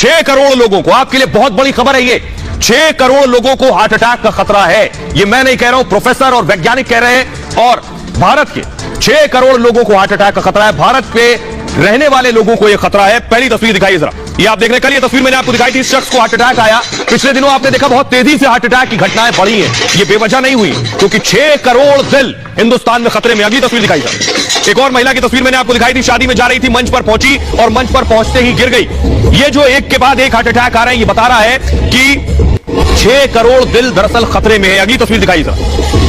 6 करोड़ लोगों को, आपके लिए बहुत बड़ी खबर है ये, 6 करोड़ लोगों को हार्ट अटैक का खतरा है। ये मैं नहीं कह रहा हूं, प्रोफेसर और वैज्ञानिक कह रहे हैं। और भारत के 6 करोड़ लोगों को हार्ट अटैक का खतरा है। भारत पे रहने वाले लोगों को यह खतरा है। पहली तस्वीर दिखाइए जरा, ये आप देख रहे हैं। कल ये तस्वीर मैंने आपको दिखाई थी, इस शख्स को हार्ट अटैक आया। पिछले दिनों आपने देखा बहुत तेजी से हार्ट अटैक की घटनाएं बढ़ी हैं। ये बेवजह नहीं हुई, क्योंकि 6 करोड़ दिल हिंदुस्तान में खतरे में। अगली तस्वीर दिखाई सर, एक और महिला की तस्वीर मैंने आपको दिखाई थी। शादी में जा रही थी, मंच पर पहुंची और मंच पर पहुंचते ही गिर गई। ये जो एक के बाद एक हार्ट अटैक आ रहे हैं, ये बता रहा है कि 6 करोड़ दिल दरअसल खतरे में है। अगली तस्वीर दिखाइए सर,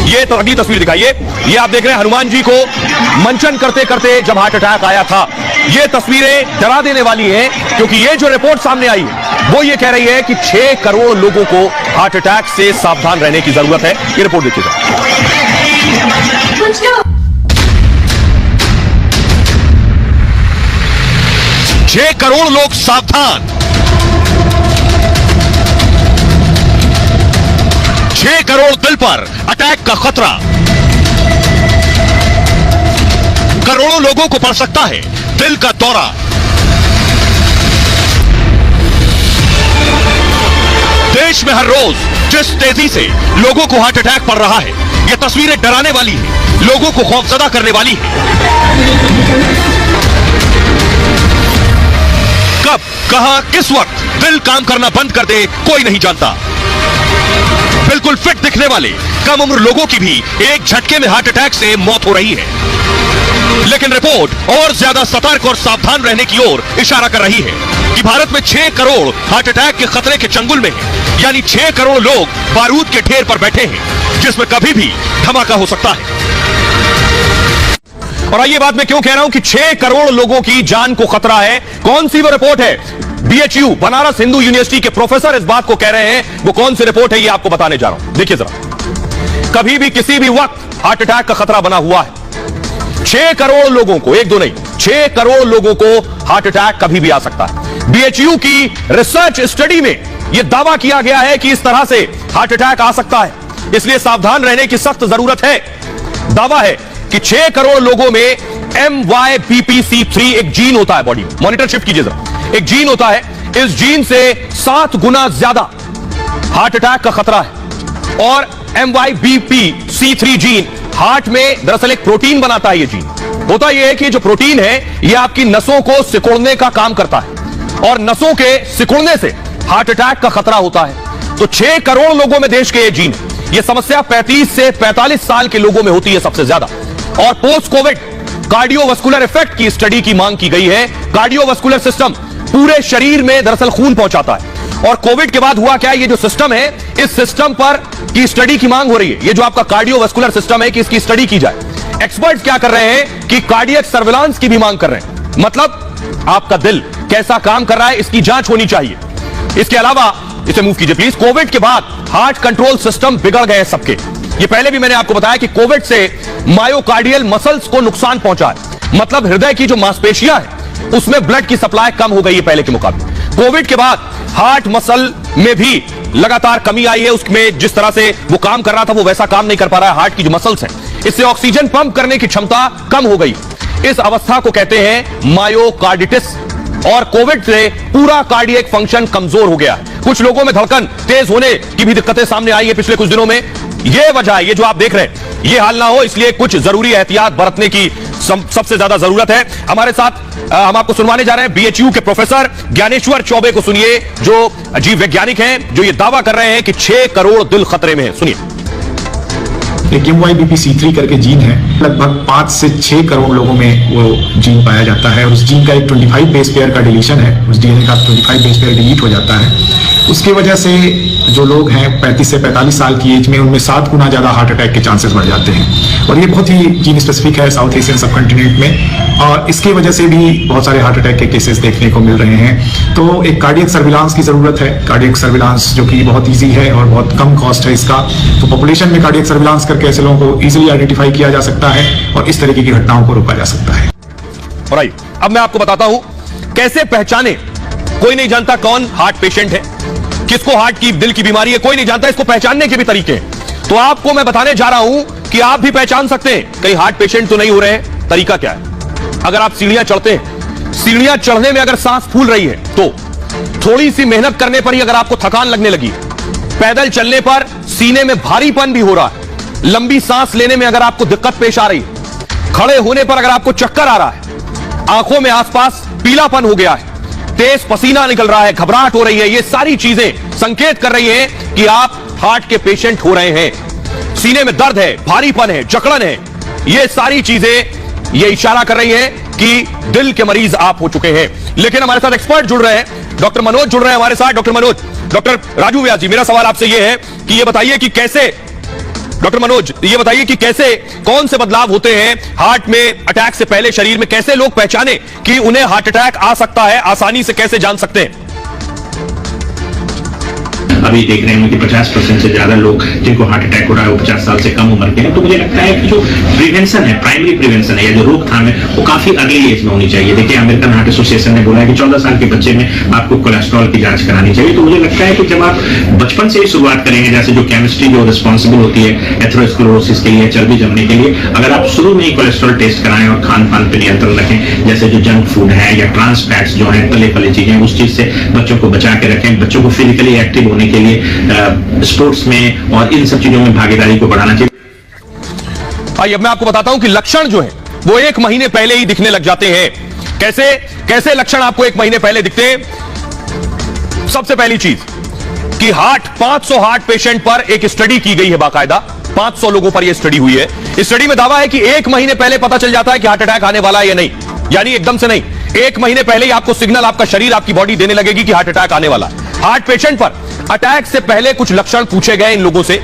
ये तो अगली तस्वीर दिखाइए। ये आप देख रहे हैं हनुमान जी को मंचन करते करते जब हार्ट अटैक आया था। ये तस्वीरें डरा देने वाली हैं, क्योंकि ये जो रिपोर्ट सामने आई है वो ये कह रही है कि 6 करोड़ लोगों को हार्ट अटैक से सावधान रहने की जरूरत है। ये रिपोर्ट देखिएगा। 6 करोड़ लोग सावधान, 6 करोड़ दिल पर अटैक का खतरा। करोड़ों लोगों को पड़ सकता है दिल का दौरा। देश में हर रोज जिस तेजी से लोगों को हार्ट अटैक पड़ रहा है, ये तस्वीरें डराने वाली है, लोगों को खौफजदा करने वाली है। कब, कहां, किस वक्त दिल काम करना बंद कर दे कोई नहीं जानता। बिल्कुल फिट दिखने वाले कम उम्र लोगों की भी एक झटके में हार्ट अटैक से मौत हो रही है। लेकिन रिपोर्ट और ज्यादा सतर्क और सावधान रहने की ओर इशारा कर रही है कि भारत में 6 करोड़ हार्ट अटैक के खतरे के चंगुल में है। यानी 6 करोड़ लोग बारूद के ढेर पर बैठे हैं, जिसमें कभी भी धमाका हो सकता है। और आइए बात मैं क्यों कह रहा हूं कि 6 करोड़ लोगों की जान को खतरा है। कौन सी वो रिपोर्ट है? BHU बनारस हिंदू यूनिवर्सिटी के प्रोफेसर इस बात को कह रहे हैं। वो कौन सी रिपोर्ट है, ये आपको बताने जा रहा हूं। देखिए जरा, कभी भी किसी भी वक्त हार्ट अटैक का खतरा बना हुआ है। 6 करोड़ लोगों को, एक दो नहीं, 6 करोड़ लोगों को हार्ट अटैक कभी भी आ सकता है। BHU की रिसर्च स्टडी में यह दावा किया गया है कि इस तरह से हार्ट अटैक आ सकता है, इसलिए सावधान रहने की सख्त जरूरत है। दावा है कि 6 करोड़ लोगों में MYBPC3 एक जीन होता है बॉडी में। मॉनिटर शिफ्ट कीजिए जरा, एक जीन होता है, इस जीन से 7 गुना ज्यादा हार्ट अटैक का खतरा है। और MYBPC3 जीन हार्ट में दरअसल एक प्रोटीन बनाता है। ये जीन होता यह है कि जो प्रोटीन है यह आपकी नसों को सिकुड़ने का काम करता है, और नसों के सिकुड़ने से हार्ट अटैक का खतरा होता है। तो 6 करोड़ लोगों में देश के ये जीन, यह समस्या 35 से 45 साल के लोगों में होती है सबसे ज्यादा। और पोस्ट कोविड कार्डियोवास्कुलर इफेक्ट की स्टडी की मांग की गई है। कार्डियोवास्कुलर सिस्टम पूरे शरीर में दरअसल खून पहुंचाता है, और कोविड के बाद हुआ क्या, ये जो सिस्टम है, इस सिस्टम पर की स्टडी की मांग हो रही है। ये जो आपका कार्डियोवास्कुलर सिस्टम है कि इसकी स्टडी की जाए। एक्सपर्ट्स क्या कर रहे हैं कि कार्डियक सर्विलांस की भी मांग कर रहे हैं। मतलब आपका दिल कैसा काम कर रहा है, इसकी जांच होनी चाहिए। इसके अलावा, इसे मूव कीजिए प्लीज, कोविड के बाद हार्ट कंट्रोल सिस्टम बिगड़ गए सबके। ये पहले भी मैंने आपको बताया कि कोविड से मायोकार्डियल मसल्स को नुकसान पहुंचा है। मतलब हृदय की जो मांसपेशियां है उसमें ब्लड की सप्लाई कम हो गई है पहले के मुकाबले। कोविड के बाद हार्ट मसल में भी लगातार कमी आई है। उसमें जिस तरह से वो काम कर रहा था वो वैसा काम नहीं कर पा रहा है। हार्ट की जो मसल्स हैं, इससे ऑक्सीजन पंप करने की क्षमता कम हो गई। इस अवस्था को कहते हैं मायोकार्डिटिस। और कोविड से पूरा कार्डियक फंक्शन कमजोर हो गया। कुछ लोगों में धड़कन तेज होने की भी दिक्कतें सामने आई है पिछले कुछ दिनों में। यह वजह है, ये जो आप देख रहे हैं, ये हाल ना हो इसलिए कुछ जरूरी एहतियात बरतने की सबसे ज्यादा जरूरत है। हमारे साथ हम आपको सुनवाने जा रहे हैं BHU के प्रोफेसर ज्ञानेश्वर चौबे को। सुनिए, जो जीव वैज्ञानिक हैं, जो ये दावा कर रहे हैं कि 6 करोड़ दिल खतरे में है। सुनिए। एक MYBPC3 करके जीन है, लगभग 5 से 6 करोड़ लोगों में वो जीन पाया जाता है। और उस जीन का एक 25 बेस पेयर का डिलीशन है, उस DNA का 25 बेस पेयर डिलीट हो जाता है। उसकी वजह से जो लोग हैं 35 से 45 साल की एज में, उनमें 7 गुना ज्यादा हार्ट अटैक के चांसेस बढ़ जाते हैं। और ये बहुत ही जीन स्पेसिफिक है साउथ एशियन सब कॉन्टिनेंट में, और इसकी वजह से भी बहुत सारे हार्ट अटैक के केसेस देखने को मिल रहे हैं। तो एक कार्डियक सर्विलांस की जरूरत है। कार्डियक सर्विलांस जो कि बहुत ईजी है और बहुत कम कॉस्ट है इसका। तो पॉपुलेशन में कार्डियक सर्विलांस करके ऐसे लोगों को इजीली आइडेंटिफाई किया जा सकता है और इस तरीके की घटनाओं को रोका जा सकता है। और आइए अब मैं आपको बताता हूं कैसे पहचाने। कोई नहीं जानता कौन हार्ट पेशेंट है, किसको हार्ट की, दिल की बीमारी है, कोई नहीं जानता। इसको पहचानने के भी तरीके हैं। तो आपको मैं बताने जा रहा हूं कि आप भी पहचान सकते हैं कहीं हार्ट पेशेंट तो नहीं हो रहे हैं। तरीका क्या है? अगर आप सीढ़ियां चढ़ते हैं, सीढ़ियां चढ़ने में अगर सांस फूल रही है तो थोड़ी सी मेहनत करने पर ही अगर आपको थकान लगने लगी, पैदल चलने पर सीने में भारीपन भी हो रहा है, लंबी सांस लेने में अगर आपको दिक्कत पेश आ रही है, खड़े होने पर अगर आपको चक्कर आ रहा है, आंखों में आसपास पीलापन हो गया है, तेज पसीना निकल रहा है, घबराहट हो रही है, ये सारी चीजें संकेत कर रही हैं कि आप हार्ट के पेशेंट हो रहे हैं। सीने में दर्द है, भारीपन है, जकड़न है, ये सारी चीजें ये इशारा कर रही हैं कि दिल के मरीज आप हो चुके हैं। लेकिन हमारे साथ एक्सपर्ट जुड़ रहे हैं, डॉक्टर मनोज जुड़ रहे हैं हमारे साथ। डॉक्टर मनोज, डॉक्टर राजू व्यास जी, मेरा सवाल आपसे ये है कि ये बताइए कि कैसे, डॉक्टर मनोज ये बताइए कि कैसे, कौन से बदलाव होते हैं हार्ट में अटैक से पहले शरीर में, कैसे लोग पहचाने कि उन्हें हार्ट अटैक आ सकता है, आसानी से कैसे जान सकते हैं? अभी देख रहे हैं कि 50% से ज्यादा लोग जिनको हार्ट अटैक हो रहा है वो 50 साल से कम उम्र के हैं। तो मुझे लगता है कि जो प्रिवेंशन है, प्राइमरी प्रिवेंशन है या जो रोकथाम है, वो काफी अर्ली एज में होनी चाहिए। देखिए, अमेरिकन हार्ट एसोसिएशन ने बोला है कि 14 साल के बच्चे में आपको कोलेस्ट्रॉल की जांच करानी चाहिए। तो मुझे लगता है कि जब आप बचपन से ही शुरुआत करेंगे, जैसे जो केमिस्ट्री जो रिस्पॉन्सिबल होती है एथेरोस्क्लेरोसिस के लिए, चर्बी जमने के लिए, अगर आप शुरू में ही कोलेस्ट्रॉल टेस्ट कराएं और खान पान पर नियंत्रण रखें, जैसे जो जंक फूड है या ट्रांस फैट्स जो है, तले फले चीजें, उस चीज से बच्चों को बचा के रखें, बच्चों को फिजिकली एक्टिव होने के लिए स्पोर्ट्स में और इन सब चीजों में भागीदारी को बढ़ाना चाहिए। आइए अब मैं आपको बताता हूं कि लक्षण जो है वो 1 महीने पहले ही दिखने लग जाते हैं। कैसे कैसे लक्षण आपको 1 महीने पहले दिखते हैं? सबसे पहली चीज कि 500 हार्ट पेशेंट पर एक स्टडी की गई है, बाकायदा 500 लोगों पर यह स्टडी हुई है। इस स्टडी में दावा है कि 1 महीने पहले पता चल जाता है कि हार्ट अटैक आने वाला है या नहीं, यानी एकदम से नहीं, 1 महीने पहले ही आपको सिग्नल आपका शरीर, आपकी बॉडी देने लगेगी कि हार्ट अटैक आने वाला है। हार्ट पेशेंट पर अटैक से पहले कुछ लक्षण पूछे गए इन लोगों से,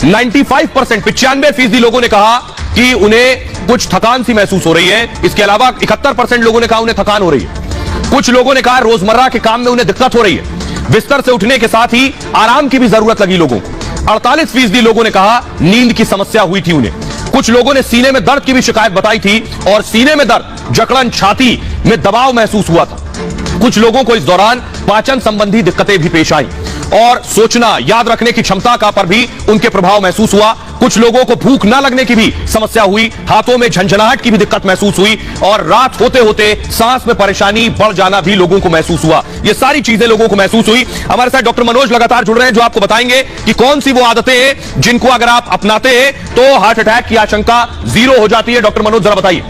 95% 95% लोगों ने कहा कि उन्हें कुछ थकान सी महसूस हो रही है। इसके अलावा 71% लोगों ने कहा उन्हें थकान हो रही है। कुछ लोगों ने कहा रोजमर्रा के काम में उन्हें दिक्कत हो रही है, बिस्तर से उठने के साथ ही आराम की भी जरूरत लगी लोगों को। 48% लोगों ने कहा नींद की समस्या हुई थी उन्हें। कुछ लोगों ने सीने में दर्द की भी शिकायत बताई थी और सीने में दर्द, जकड़न, छाती में दबाव महसूस हुआ था। कुछ लोगों को इस दौरान पाचन संबंधी दिक्कतें भी पेश आई और सोचना, याद रखने की क्षमता का पर भी उनके प्रभाव महसूस हुआ। कुछ लोगों को भूख न लगने की भी समस्या हुई, हाथों में झंझनाहट की भी दिक्कत महसूस हुई और रात होते होते सांस में परेशानी बढ़ जाना भी लोगों को महसूस हुआ। ये सारी चीजें लोगों को महसूस हुई। हमारे साथ डॉक्टर मनोज लगातार जुड़ रहे हैं, जो आपको बताएंगे कि कौन सी वो आदतें हैं जिनको अगर आप अपनाते हैं तो हार्ट अटैक की आशंका 0 हो जाती है। डॉक्टर मनोज जरा बताइए।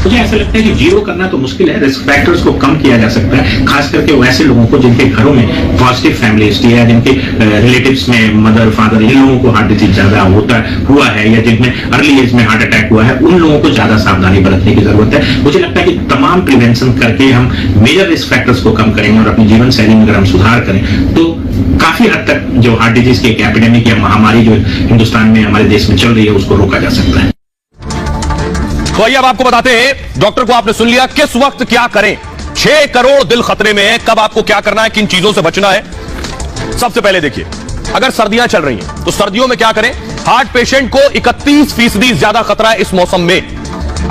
मुझे ऐसा लगता है कि 0 करना तो मुश्किल है, रिस्क फैक्टर्स को कम किया जा सकता है, खास करके वैसे लोगों को जिनके घरों में पॉजिटिव फैमिली हिस्ट्री है, जिनके रिलेटिव्स में मदर फादर इन लोगों को हार्ट डिजीज ज्यादा हुआ है या जिनमें अर्ली एज में हार्ट अटैक हुआ है, उन लोगों को ज्यादा सावधानी बरतने की जरूरत है। मुझे लगता है कि तमाम प्रिवेंशन करके हम मेजर रिस्क फैक्टर्स को कम करेंगे और अपनी जीवन शैली में अगर हम सुधार करें तो काफी हद तक जो हार्ट डिजीज की एक एपिडेमिक या महामारी जो हिंदुस्तान में हमारे देश में चल रही है उसको रोका जा सकता है। तो आइए अब आपको बताते हैं, डॉक्टर को आपने सुन लिया, किस वक्त क्या करें। 6 करोड़ दिल खतरे में है, कब आपको क्या करना है, किन चीजों से बचना है। सबसे पहले देखिए, अगर सर्दियां चल रही हैं तो सर्दियों में क्या करें। हार्ट पेशेंट को 31% ज्यादा खतरा है इस मौसम में।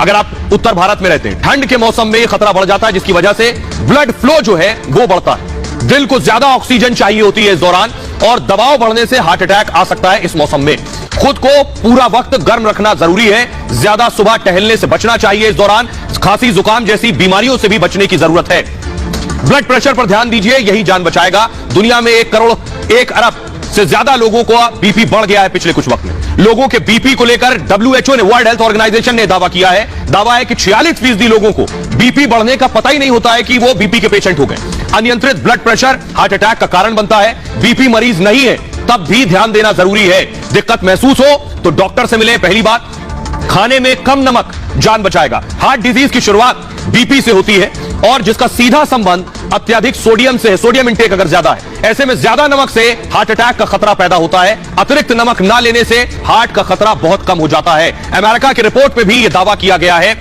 अगर आप उत्तर भारत में रहते हैं, ठंड के मौसम में खतरा बढ़ जाता है, जिसकी वजह से ब्लड फ्लो जो है वो बढ़ता है, दिल को ज्यादा ऑक्सीजन चाहिए होती है इस दौरान और दबाव बढ़ने से हार्ट अटैक आ सकता है इस मौसम में। खुद को पूरा वक्त गर्म रखना जरूरी है, ज्यादा सुबह टहलने से बचना चाहिए इस दौरान, खांसी जुकाम जैसी बीमारियों से भी बचने की जरूरत है। ब्लड प्रेशर पर ध्यान दीजिए, यही जान बचाएगा। दुनिया में 1 अरब से ज्यादा लोगों को बीपी बढ़ गया है पिछले कुछ वक्त में। लोगों के बीपी को लेकर WHO ने, वर्ल्ड हेल्थ ऑर्गेनाइजेशन ने दावा किया है, दावा है कि 46% लोगों को बीपी बढ़ने का पता ही नहीं होता है कि वो बीपी के पेशेंट हो गए। अनियंत्रित ब्लड प्रेशर हार्ट अटैक का कारण बनता है। बीपी मरीज नहीं है तब भी ध्यान देना जरूरी है। दिक्कत महसूस हो तो डॉक्टर से मिलें। पहली बात, खाने में कम नमक जान बचाएगा। हार्ट डिजीज की शुरुआत बीपी से होती है और जिसका सीधा संबंध अत्यधिक सोडियम से है। सोडियम इंटेक अगर ज्यादा है, ऐसे में ज्यादा नमक से हार्ट अटैक का खतरा पैदा होता है। अतिरिक्त नमक ना लेने से हार्ट का खतरा बहुत कम हो जाता है। अमेरिका की रिपोर्ट में भी यह दावा किया गया है,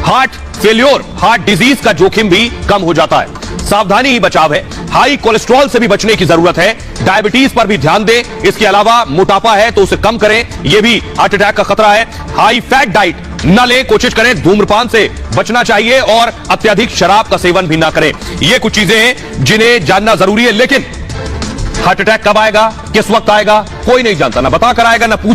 हार्ट फेल्योर, हार्ट डिजीज का जोखिम भी कम हो जाता है। सावधानी ही बचाव है। हाई कोलेस्ट्रॉल से भी बचने की जरूरत है। डायबिटीज पर भी ध्यान दें। इसके अलावा मोटापा है तो उसे कम करें, यह भी हार्ट अटैक का खतरा है। हाई फैट डाइट न लें, कोशिश करें धूम्रपान से बचना चाहिए और अत्यधिक शराब का सेवन भी ना करें। ये कुछ चीजें हैं जिन्हें जानना जरूरी है। लेकिन हार्ट अटैक कब आएगा, किस वक्त आएगा, कोई नहीं जानता, ना बता कर आएगा, ना पूछ